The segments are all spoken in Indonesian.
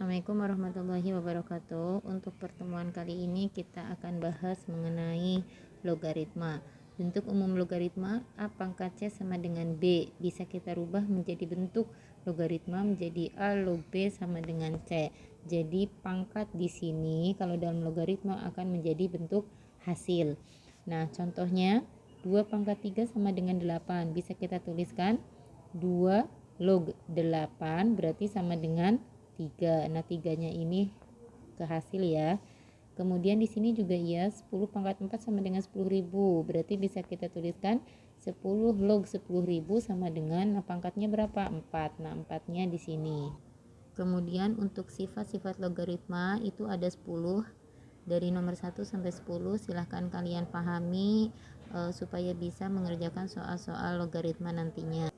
Assalamualaikum warahmatullahi wabarakatuh. Untuk pertemuan kali ini kita akan bahas mengenai logaritma. Bentuk umum logaritma A pangkat C sama dengan B bisa kita rubah menjadi bentuk logaritma menjadi A log B sama dengan C. Jadi pangkat di sini kalau dalam logaritma akan menjadi bentuk hasil. Nah, contohnya 2 pangkat 3 sama dengan 8. Bisa kita tuliskan 2 log 8 berarti sama dengan 3. Nah, 3-nya ini ke hasil ya. Kemudian di sini juga ya, 10 pangkat 4 sama dengan 10.000. Berarti bisa kita tuliskan 10 log 10.000 sama dengan pangkatnya berapa? 4. Nah, 4-nya di sini. Kemudian untuk sifat-sifat logaritma itu ada 10. Dari nomor 1 sampai 10 silahkan kalian pahami supaya bisa mengerjakan soal-soal logaritma nantinya.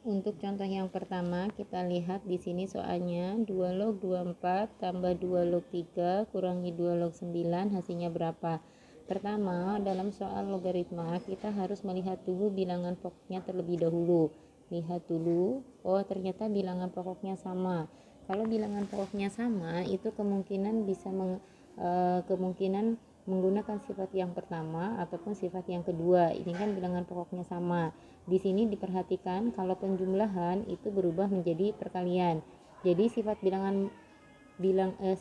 Untuk contoh yang pertama kita lihat di sini soalnya 2 log 24 tambah 2 log 3 kurangi 2 log 9 hasilnya berapa? Pertama, dalam soal logaritma kita harus melihat dulu bilangan pokoknya terlebih dahulu. Lihat dulu, oh ternyata bilangan pokoknya sama. Kalau bilangan pokoknya sama itu kemungkinan bisa kemungkinan menggunakan sifat yang pertama ataupun sifat yang kedua. Ini kan bilangan pokoknya sama. Di sini diperhatikan kalau penjumlahan itu berubah menjadi perkalian. Jadi sifat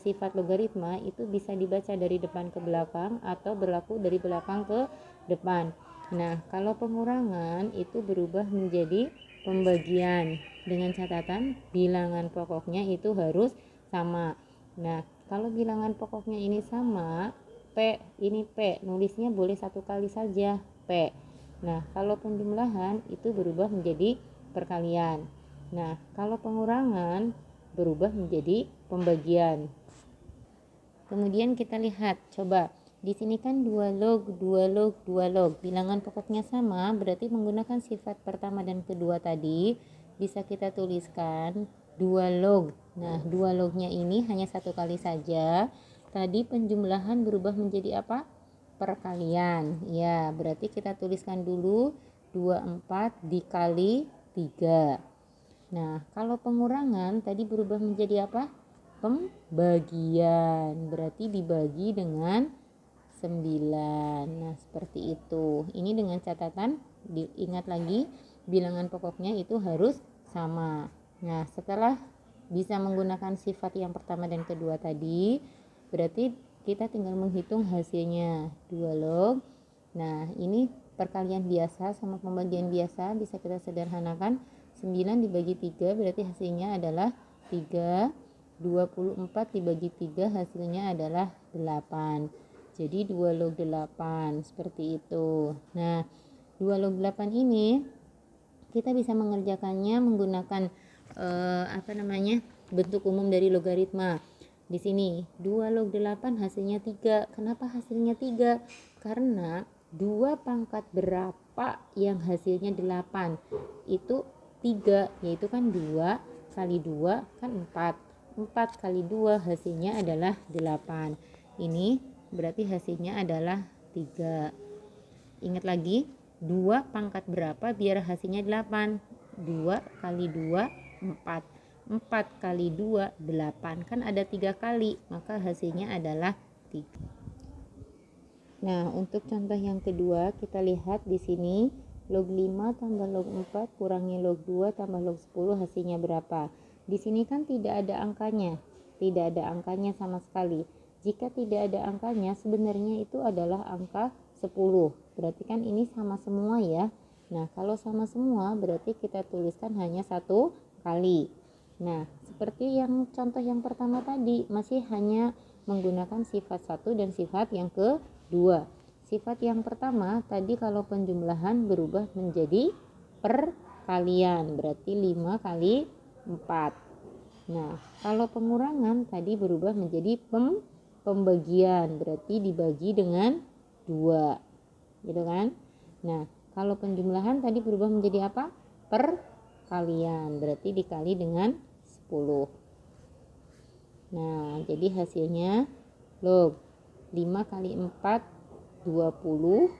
sifat logaritma itu bisa dibaca dari depan ke belakang atau berlaku dari belakang ke depan. Nah, kalau pengurangan itu berubah menjadi pembagian dengan catatan bilangan pokoknya itu harus sama. Nah, kalau bilangan pokoknya ini sama, P ini P, nulisnya boleh satu kali saja P. Nah, kalau penjumlahan itu berubah menjadi perkalian. Nah, kalau pengurangan berubah menjadi pembagian. Kemudian kita lihat, coba di sini kan 2 log, 2 log, 2 log. Bilangan pokoknya sama, berarti menggunakan sifat pertama dan kedua tadi bisa kita tuliskan 2 log. Nah, 2 lognya ini hanya satu kali saja. Tadi penjumlahan berubah menjadi apa? Perkalian. Ya, berarti kita tuliskan dulu 24 dikali 3. Nah, kalau pengurangan tadi berubah menjadi apa? Pembagian. Berarti dibagi dengan 9. Nah, seperti itu. Ini dengan catatan diingat lagi bilangan pokoknya itu harus sama. Nah, setelah bisa menggunakan sifat yang pertama dan kedua tadi, berarti kita tinggal menghitung hasilnya 2 log. Nah, ini perkalian biasa sama pembagian biasa bisa kita sederhanakan. 9 dibagi 3 berarti hasilnya adalah 3. 24 dibagi 3 hasilnya adalah 8. Jadi 2 log 8 seperti itu. Nah, 2 log 8 ini kita bisa mengerjakannya menggunakan bentuk umum dari logaritma. Di sini 2 log 8 hasilnya 3. Kenapa hasilnya 3? Karena 2 pangkat berapa yang hasilnya 8? Itu 3, yaitu kan 2 kali 2 kan 4. 4 kali 2 hasilnya adalah 8. Ini berarti hasilnya adalah 3. Ingat lagi, 2 pangkat berapa biar hasilnya 8? 2 kali 2 4. 4 kali 2 8. Kan ada 3 kali, maka hasilnya adalah 3. Nah, untuk contoh yang kedua kita lihat di sini log 5 tambah log 4 kurangi log 2 tambah log 10 hasilnya berapa? Di sini kan tidak ada angkanya. Tidak ada angkanya sama sekali. Jika tidak ada angkanya sebenarnya itu adalah angka 10. Berarti kan ini sama semua ya. Nah, kalau sama semua berarti kita tuliskan hanya satu kali. Nah, seperti yang contoh yang pertama tadi masih hanya menggunakan sifat 1 dan sifat yang kedua. Sifat yang pertama tadi kalau penjumlahan berubah menjadi perkalian, berarti 5 kali 4. Nah, kalau pengurangan tadi berubah menjadi pembagian, berarti dibagi dengan 2. Gitu kan? Nah, kalau penjumlahan tadi berubah menjadi apa? Perkalian, berarti dikali dengan 10. Nah, jadi hasilnya log 5 kali 4 20,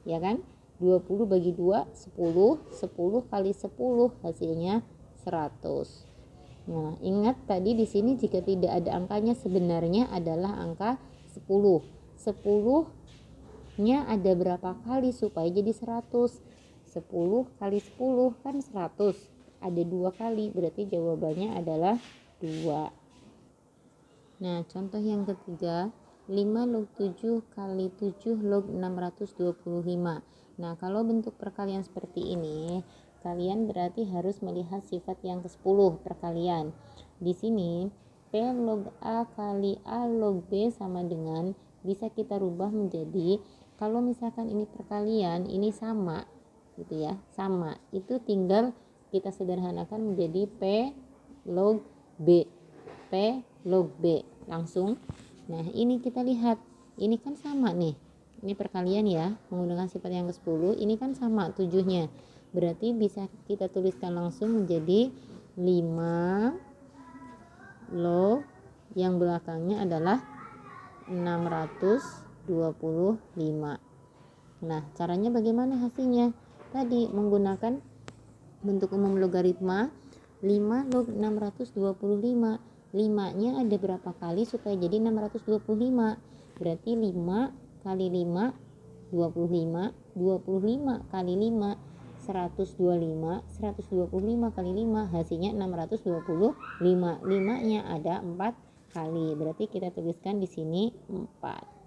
ya kan? 20 bagi 2 10, 10 kali 10 hasilnya 100. Nah, ingat tadi di sini jika tidak ada angkanya sebenarnya adalah angka 10. 10-nya ada berapa kali supaya jadi 100? 10 kali 10 kan 100. Ada 2 kali, berarti jawabannya adalah 2. Nah, contoh yang ketiga, 5 log 7 kali 7 log 625. Nah, kalau bentuk perkalian seperti ini, kalian berarti harus melihat sifat yang ke-10 perkalian. Di sini P log A kali A log B sama dengan, bisa kita rubah menjadi, kalau misalkan ini perkalian, ini sama gitu ya, sama, itu tinggal kita sederhanakan menjadi P log B. P log B langsung. Nah, ini kita lihat, ini kan sama nih, ini perkalian ya, menggunakan sifat yang ke-10, ini kan sama 7-nya, berarti bisa kita tuliskan langsung menjadi 5 log yang belakangnya adalah 625. Nah, caranya bagaimana hasilnya? Tadi menggunakan bentuk umum logaritma 5 log 625. 5-nya ada berapa kali supaya jadi 625? Berarti 5 kali 5 25, 25 kali 5 125, 125 kali 5 hasilnya 625. 5-nya ada 4 kali. Berarti kita tuliskan di sini 4.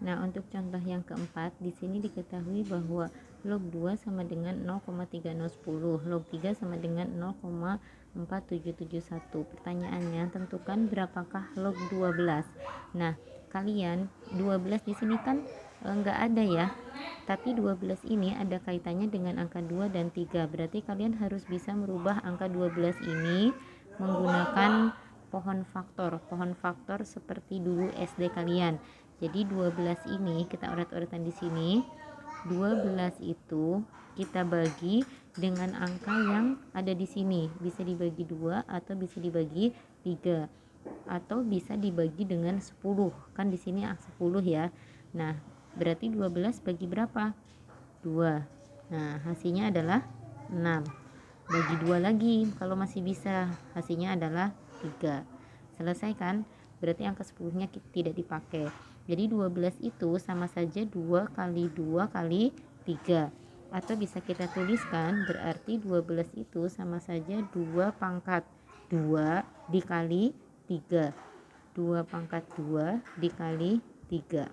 Nah, untuk contoh yang keempat, di sini diketahui bahwa log 2 sama dengan 0,3010, log 3 sama dengan 0,4771. Pertanyaannya, tentukan berapakah log 12. Nah, kalian 12 di sini kan enggak ada ya. Tapi 12 ini ada kaitannya dengan angka 2 dan 3. Berarti kalian harus bisa merubah angka 12 ini menggunakan pohon faktor. Pohon faktor seperti dulu SD kalian. Jadi 12 ini kita urat-uratan di sini. 12 itu kita bagi dengan angka yang ada di sini. Bisa dibagi 2 atau bisa dibagi 3 atau bisa dibagi dengan 10. Kan di sini 10 ya. Nah, berarti 12 bagi berapa? 2. Nah, hasilnya adalah 6. Bagi 2 lagi kalau masih bisa, hasilnya adalah 3. Selesai kan? Berarti angka 10-nya tidak dipakai. Jadi 12 itu sama saja 2 kali 2 kali 3. Atau bisa kita tuliskan berarti 12 itu sama saja 2 pangkat 2 dikali 3. 2 pangkat 2 dikali 3.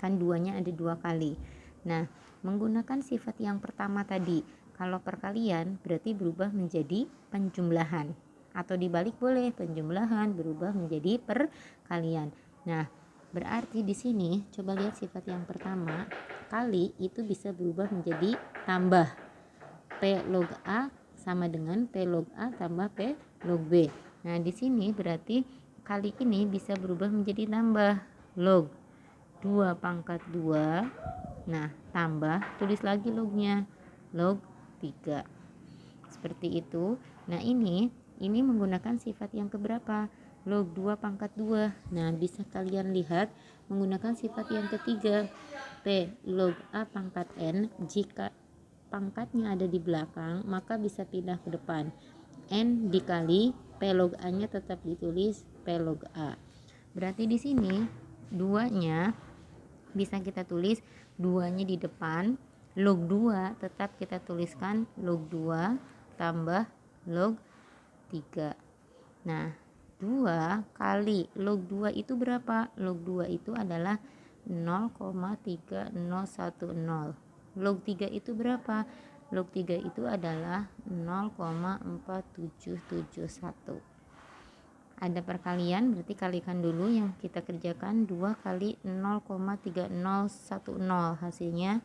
Kan 2-nya ada 2 kali. Nah, menggunakan sifat yang pertama tadi, kalau perkalian berarti berubah menjadi penjumlahan. Atau dibalik boleh, penjumlahan berubah menjadi perkalian. Nah, berarti di sini coba lihat sifat yang pertama, kali itu bisa berubah menjadi tambah. P log A sama dengan P log A tambah P log B. Nah, di sini berarti kali ini bisa berubah menjadi tambah log 2 pangkat 2. Nah, tambah, tulis lagi lognya, log 3. Seperti itu. Nah, ini menggunakan sifat yang keberapa? Log 2 pangkat 2. Nah, bisa kalian lihat menggunakan sifat yang ketiga, P log A pangkat N. Jika pangkatnya ada di belakang, maka bisa pindah ke depan. N dikali P log A-nya tetap ditulis P log A. Berarti di sini 2-nya bisa kita tulis 2-nya di depan, log 2 tetap kita tuliskan log 2 tambah log 3. Nah, 2 kali log 2 itu berapa? Log 2 itu adalah 0,3010. Log 3 itu berapa? Log 3 itu adalah 0,4771. Ada perkalian, berarti kalikan dulu yang kita kerjakan. 2 kali 0,3010, hasilnya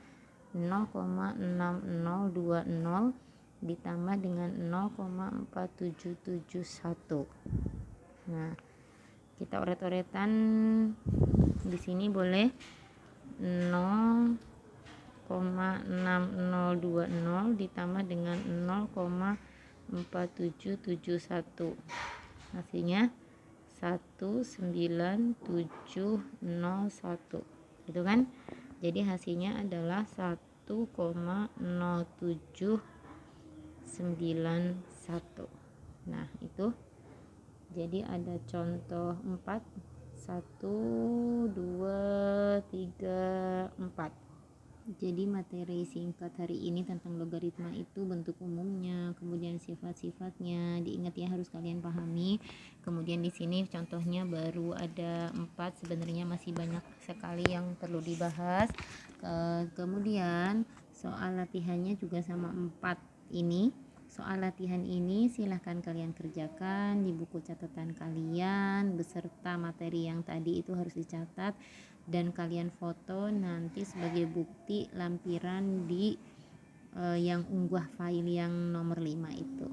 0,6020 ditambah dengan 0,4771. Nah, kita oret-oretan di sini boleh 0,6020 ditambah dengan 0,4771. Hasilnya 19701. Gitu kan? Jadi hasilnya adalah 1,0791. 1. Nah itu jadi ada contoh 4, 1, 2, 3, 4. Jadi materi singkat hari ini tentang logaritma itu bentuk umumnya, kemudian sifat-sifatnya, diingat ya, harus kalian pahami. Kemudian di sini contohnya baru ada 4, sebenarnya masih banyak sekali yang perlu dibahas. Kemudian soal latihannya juga sama 4 ini. Soal latihan ini silahkan kalian kerjakan di buku catatan kalian beserta materi yang tadi itu harus dicatat dan kalian foto nanti sebagai bukti lampiran di yang unggah file yang nomor 5 itu.